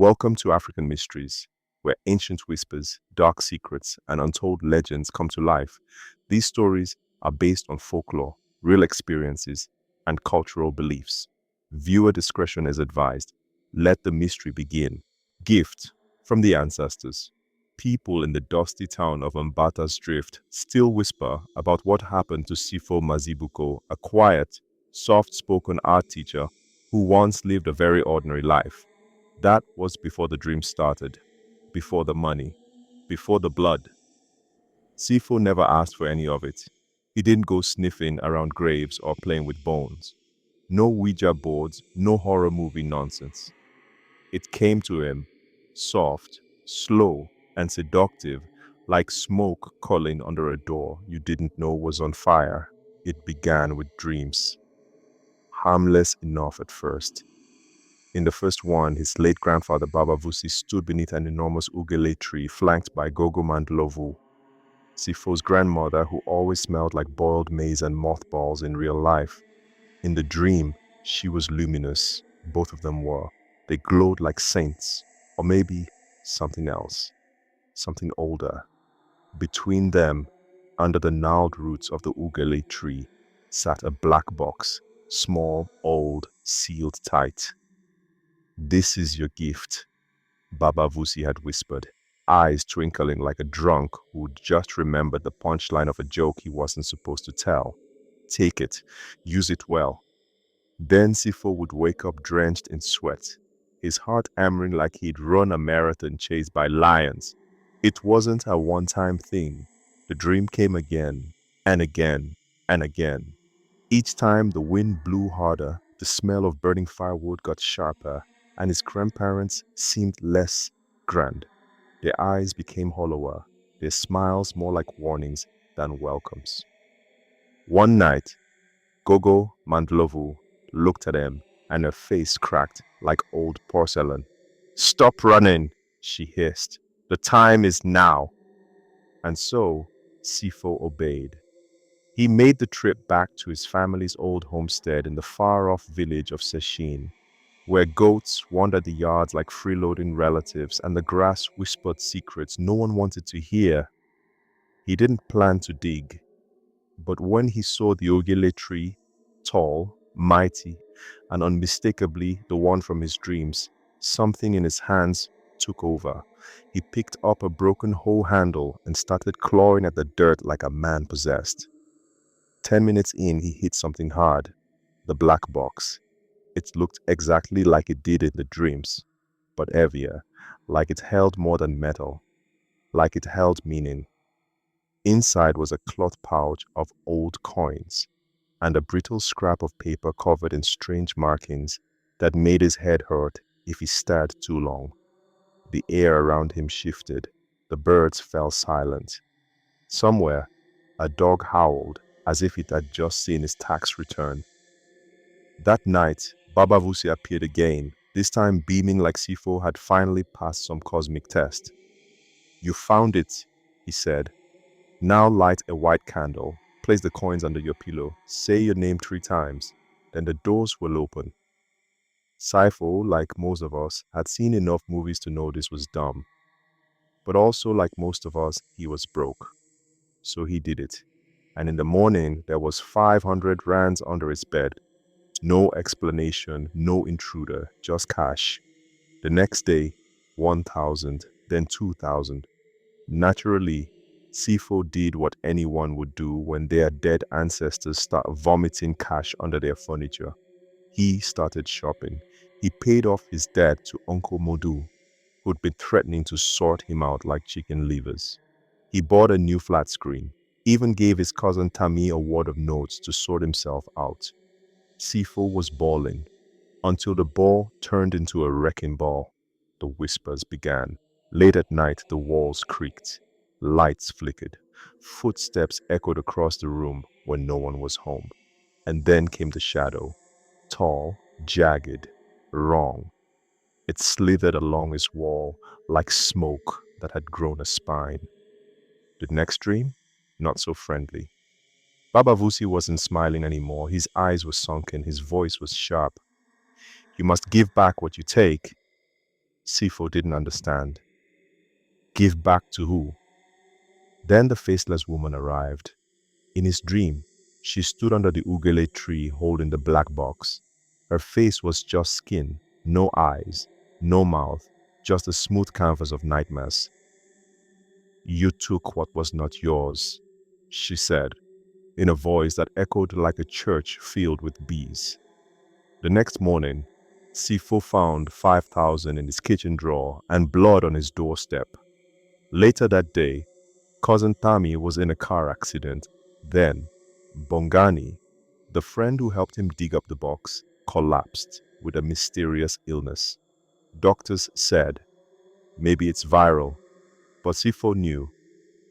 Welcome to African Mysteries, where ancient whispers, dark secrets, and untold legends come to life. These stories are based on folklore, real experiences, and cultural beliefs. Viewer discretion is advised. Let the mystery begin. Gift from the ancestors. People in the dusty town of Mbata's Drift still whisper about what happened to Sipho Mazibuko, a quiet, soft-spoken art teacher who once lived a very ordinary life. That was before the dream started, before the money, before the blood. Sifo never asked for any of it. He didn't go sniffing around graves or playing with bones. No Ouija boards, no horror movie nonsense. It came to him, soft, slow, and seductive, like smoke curling under a door you didn't know was on fire. It began with dreams, harmless enough at first. In the first one, his late grandfather Baba Vusi stood beneath an enormous ugele tree flanked by Gogo Mandlovu, Sifo's grandmother who always smelled like boiled maize and mothballs in real life. In the dream, she was luminous. Both of them were. They glowed like saints, or maybe something else, something older. Between them, under the gnarled roots of the ugele tree, sat a black box, small, old, sealed tight. "This is your gift," Baba Vusi had whispered, eyes twinkling like a drunk who'd just remembered the punchline of a joke he wasn't supposed to tell. "Take it. Use it well." Then Sifo would wake up drenched in sweat, his heart hammering like he'd run a marathon chased by lions. It wasn't a one-time thing. The dream came again, and again, and again. Each time the wind blew harder, the smell of burning firewood got sharper, and his grandparents seemed less grand. Their eyes became hollower, their smiles more like warnings than welcomes. One night, Gogo Mandlovu looked at him, and her face cracked like old porcelain. "Stop running," she hissed. "The time is now." And so, Sifo obeyed. He made the trip back to his family's old homestead in the far-off village of Seshin, where goats wandered the yards like freeloading relatives and the grass whispered secrets no one wanted to hear. He didn't plan to dig, but when he saw the ogele tree, tall, mighty, and unmistakably the one from his dreams, something in his hands took over. He picked up a broken hoe handle and started clawing at the dirt like a man possessed. 10 minutes in, he hit something hard, the black box. It looked exactly like it did in the dreams, but heavier, like it held more than metal, like it held meaning. Inside was a cloth pouch of old coins and a brittle scrap of paper covered in strange markings that made his head hurt if he stared too long. The air around him shifted. The birds fell silent. Somewhere, a dog howled as if it had just seen his tax return. That night, Baba Vusi appeared again, this time beaming like Sifo had finally passed some cosmic test. "You found it," he said. "Now light a white candle, place the coins under your pillow, say your name 3 times, then the doors will open." Sifo, like most of us, had seen enough movies to know this was dumb. But also, like most of us, he was broke. So he did it. And in the morning, there was 500 rands under his bed. No explanation, no intruder, just cash. The next day, 1,000, then 2,000. Naturally, Sifo did what anyone would do when their dead ancestors start vomiting cash under their furniture. He started shopping. He paid off his debt to Uncle Modu, who'd been threatening to sort him out like chicken livers. He bought a new flat screen, even gave his cousin Tammy a wad of notes to sort himself out. Sifo was bawling, until the ball turned into a wrecking ball. The whispers began. Late at night, the walls creaked. Lights flickered. Footsteps echoed across the room when no one was home. And then came the shadow. Tall, jagged, wrong. It slithered along his wall like smoke that had grown a spine. The next dream? Not so friendly. Baba Vusi wasn't smiling anymore. His eyes were sunken. His voice was sharp. "You must give back what you take." Sipho didn't understand. Give back to who? Then the faceless woman arrived. In his dream, she stood under the ugele tree holding the black box. Her face was just skin, no eyes, no mouth, just a smooth canvas of nightmares. You took what was not yours, she said, in a voice that echoed like a church filled with bees. The next morning, Sifo found 5,000 in his kitchen drawer and blood on his doorstep. Later that day, cousin Tami was in a car accident. Then, Bongani, the friend who helped him dig up the box, collapsed with a mysterious illness. Doctors said, maybe it's viral, but Sifo knew.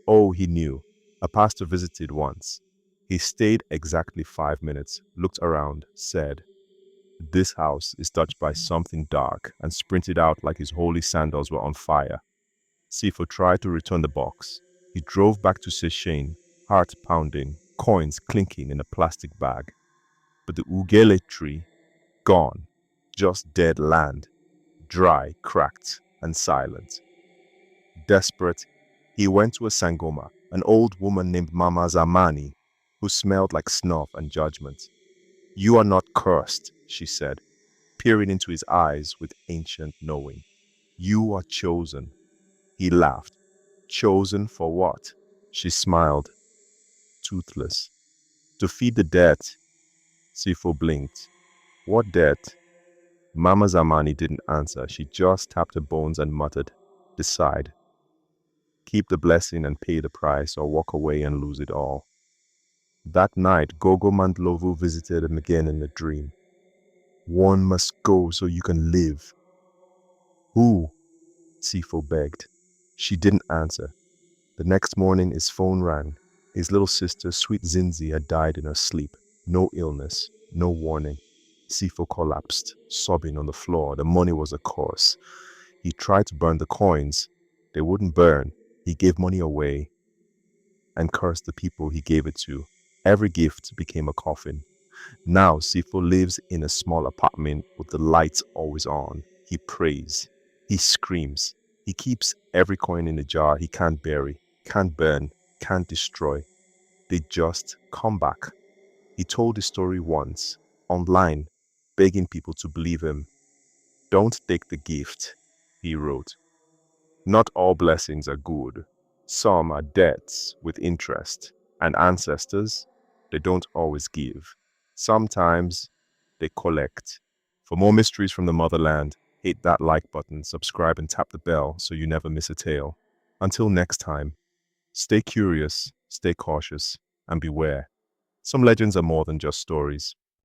Oh, he knew. A pastor visited once. He stayed exactly 5 minutes, looked around, said, this house is touched by something dark, and sprinted out like his holy sandals were on fire. Sifo tried to return the box. He drove back to Sechane, heart pounding, coins clinking in a plastic bag. But the ugele tree, gone. Just dead land, dry, cracked, and silent. Desperate, he went to a sangoma, an old woman named Mama Zamani, who smelled like snuff and judgment. You are not cursed, she said, peering into his eyes with ancient knowing. You are chosen. He laughed. Chosen for what? She smiled, toothless. To feed the dead. Sifo blinked. What dead? Mama Zamani didn't answer. She just tapped her bones and muttered, decide. Keep the blessing and pay the price, or walk away and lose it all. That night, Gogo Mandlovu visited him again in a dream. One must go so you can live. Who? Sifo begged. She didn't answer. The next morning, his phone rang. His little sister, sweet Zinzi, had died in her sleep. No illness, no warning. Sifo collapsed, sobbing on the floor. The money was a curse. He tried to burn the coins. They wouldn't burn. He gave money away and cursed the people he gave it to. Every gift became a coffin. Now Sifo lives in a small apartment with the lights always on. He prays. He screams. He keeps every coin in a jar he can't bury, can't burn, can't destroy. They just come back. He told his story once, online, begging people to believe him. Don't take the gift, he wrote. Not all blessings are good. Some are debts with interest, and ancestors, they don't always give. Sometimes they collect. For more mysteries from the motherland, hit that like button, subscribe, and tap the bell so you never miss a tale. Until next time, stay curious, stay cautious, and beware. Some legends are more than just stories.